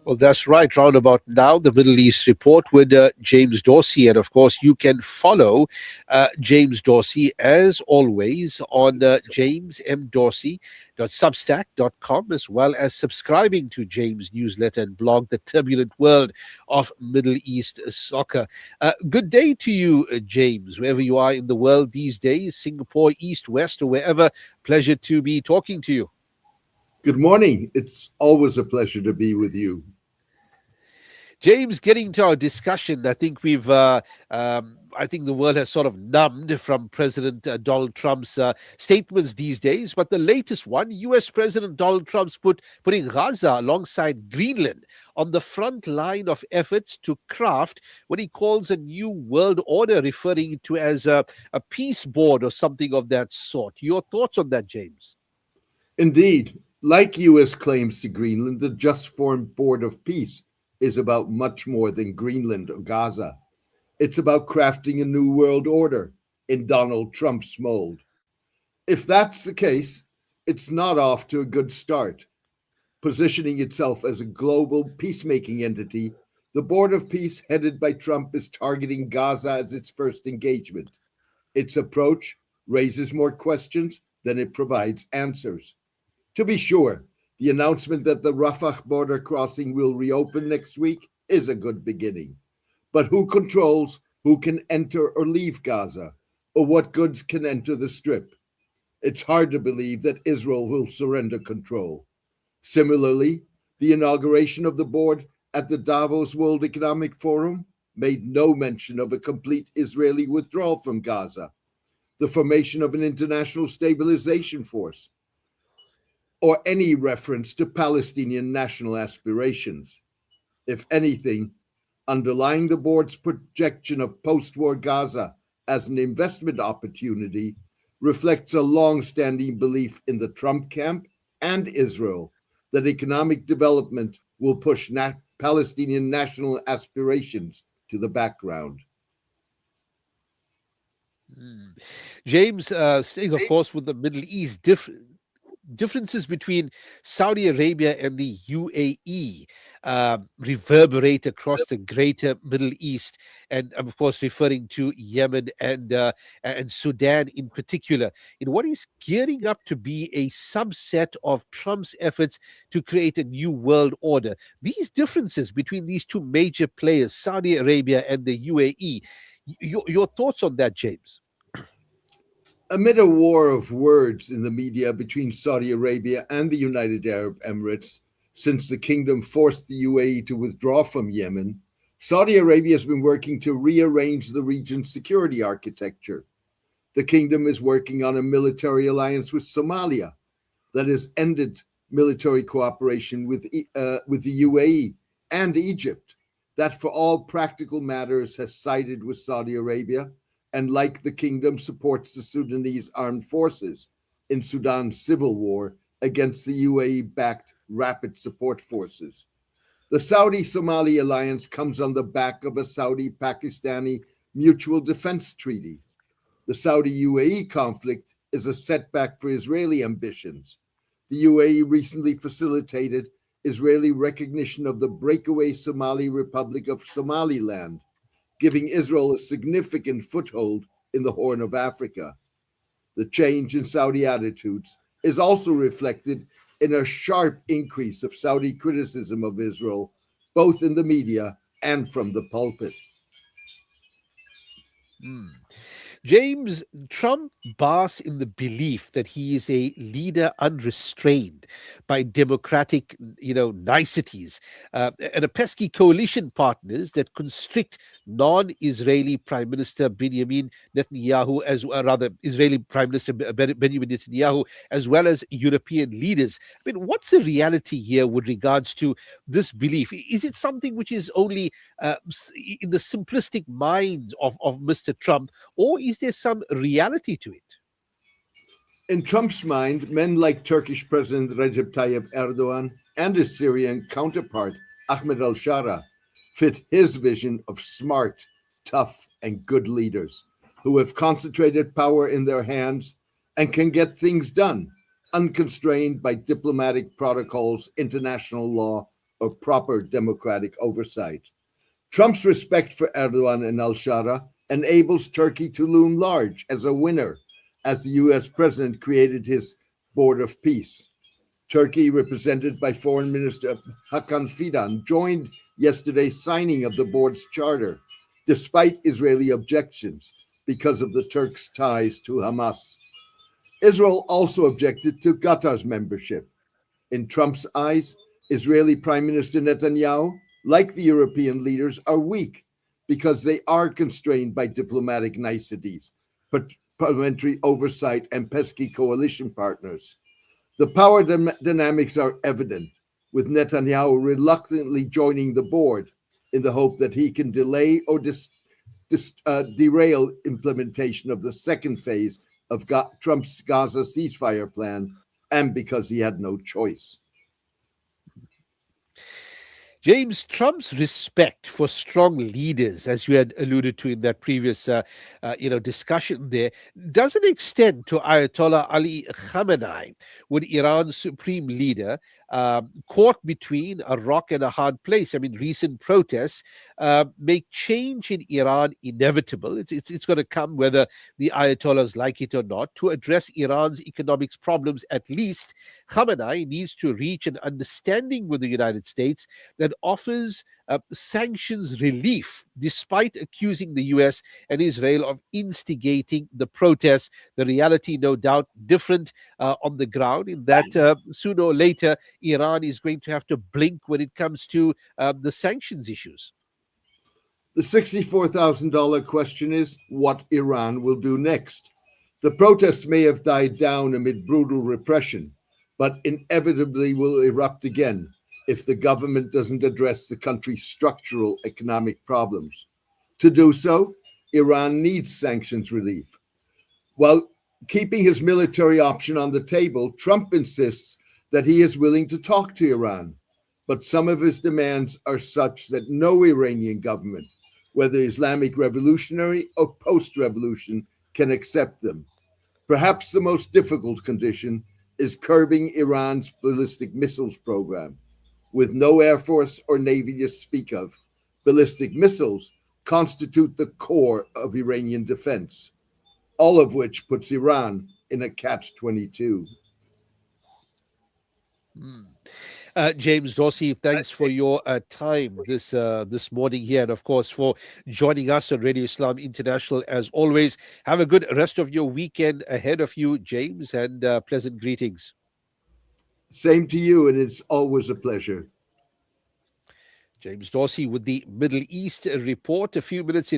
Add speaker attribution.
Speaker 1: Well, that's right. Round about now, the Middle East Report with James Dorsey. And of course, you can follow James Dorsey as always on jamesmdorsey.substack.com, as well as subscribing to James' newsletter and blog, The Turbulent World of Middle East Soccer. Good day to you, James, wherever you are in the world these days, Singapore, East, West, or wherever. Pleasure to be talking to you.
Speaker 2: Good morning. It's always a pleasure to be with you.
Speaker 1: James, getting to our discussion, I think I think the world has sort of numbed from President Donald Trump's statements these days. But the latest one, U.S. President Donald Trump's putting Gaza alongside Greenland on the front line of efforts to craft what he calls a new world order, referring to as a peace board or something of that sort. Your thoughts on that, James?
Speaker 2: Indeed, like U.S. claims to Greenland, the just formed Board of Peace is about much more than Greenland or Gaza. It's about crafting a new world order in Donald Trump's mold. If that's the case, it's not off to a good start. Positioning itself as a global peacemaking entity, the Board of Peace headed by Trump is targeting Gaza as its first engagement. Its approach raises more questions than it provides answers. To be sure, the announcement that the Rafah border crossing will reopen next week is a good beginning. But who controls who can enter or leave Gaza, or what goods can enter the Strip? It's hard to believe that Israel will surrender control. Similarly, the inauguration of the board at the Davos World Economic Forum made no mention of a complete Israeli withdrawal from Gaza, the formation of an international stabilization force, or any reference to Palestinian national aspirations. If anything, underlying the board's projection of post-war Gaza as an investment opportunity reflects a long-standing belief in the Trump camp and Israel that economic development will push Palestinian national aspirations to the background.
Speaker 1: James, staying, of course, with the Middle East, differences between Saudi Arabia and the UAE reverberate across the greater Middle East, and of course referring to Yemen and Sudan in particular, in what is gearing up to be a subset of Trump's efforts to create a new world order. These differences between these two major players, Saudi Arabia and the UAE, your thoughts on that, James?
Speaker 2: Amid a war of words in the media between Saudi Arabia and the United Arab Emirates, since the kingdom forced the UAE to withdraw from Yemen, Saudi Arabia has been working to rearrange the region's security architecture. The kingdom is working on a military alliance with Somalia that has ended military cooperation with the UAE and Egypt, that for all practical matters has sided with Saudi Arabia, and like the kingdom supports the Sudanese armed forces in Sudan's civil war against the UAE-backed Rapid Support Forces. The Saudi-Somali alliance comes on the back of a Saudi-Pakistani mutual defense treaty. The Saudi-UAE conflict is a setback for Israeli ambitions. The UAE recently facilitated Israeli recognition of the breakaway Somali Republic of Somaliland, giving Israel a significant foothold in the Horn of Africa. The change in Saudi attitudes is also reflected in a sharp increase of Saudi criticism of Israel, both in the media and from the pulpit.
Speaker 1: James, Trump basks in the belief that he is a leader unrestrained by democratic, niceties, and a pesky coalition partners that constrict non-Israeli Prime Minister Benjamin Netanyahu, Israeli Prime Minister Benjamin Netanyahu, as well as European leaders. I mean, what's the reality here with regards to this belief? Is it something which is only in the simplistic mind of Mr. Trump, or is there some reality to it?
Speaker 2: In Trump's mind, men like Turkish President Recep Tayyip Erdogan and his Syrian counterpart, Ahmed al-Shara, fit his vision of smart, tough, and good leaders who have concentrated power in their hands and can get things done, unconstrained by diplomatic protocols, international law, or proper democratic oversight. Trump's respect for Erdogan and al-Shara enables Turkey to loom large as a winner as the US president created his Board of Peace. Turkey, represented by Foreign Minister Hakan Fidan, joined yesterday's signing of the board's charter, despite Israeli objections because of the Turks' ties to Hamas. Israel also objected to Qatar's membership. In Trump's eyes, Israeli Prime Minister Netanyahu, like the European leaders, are weak because they are constrained by diplomatic niceties, parliamentary oversight, and pesky coalition partners. The power dynamics are evident, with Netanyahu reluctantly joining the board in the hope that he can delay or derail implementation of the second phase of Trump's Gaza ceasefire plan, and because he had no choice.
Speaker 1: James, Trump's respect for strong leaders, as you had alluded to in that previous, discussion there, doesn't extend to Ayatollah Ali Khamenei, with Iran's supreme leader caught between a rock and a hard place. I mean, recent protests make change in Iran inevitable. It's going to come whether the Ayatollahs like it or not. To address Iran's economics problems, at least, Khamenei needs to reach an understanding with the United States that offers sanctions relief, despite accusing the US and Israel of instigating the protests. The reality, no doubt, different on the ground, in that sooner or later, Iran is going to have to blink when it comes to the sanctions issues.
Speaker 2: The $64,000 question is what Iran will do next. The protests may have died down amid brutal repression, but inevitably will erupt again if the government doesn't address the country's structural economic problems. To do so, Iran needs sanctions relief. While keeping his military option on the table, Trump insists that he is willing to talk to Iran, but some of his demands are such that no Iranian government, whether Islamic revolutionary or post-revolution, can accept them. Perhaps the most difficult condition is curbing Iran's ballistic missiles program. With no Air Force or Navy to speak of, ballistic missiles constitute the core of Iranian defense, all of which puts Iran in a catch-22.
Speaker 1: James Dorsey, thanks for your time this morning here, and of course for joining us on Radio Islam International. As always, have a good rest of your weekend ahead of you, James, and pleasant greetings.
Speaker 2: Same to you, and it's always a pleasure.
Speaker 1: James Dorsey with the Middle East report. A few minutes in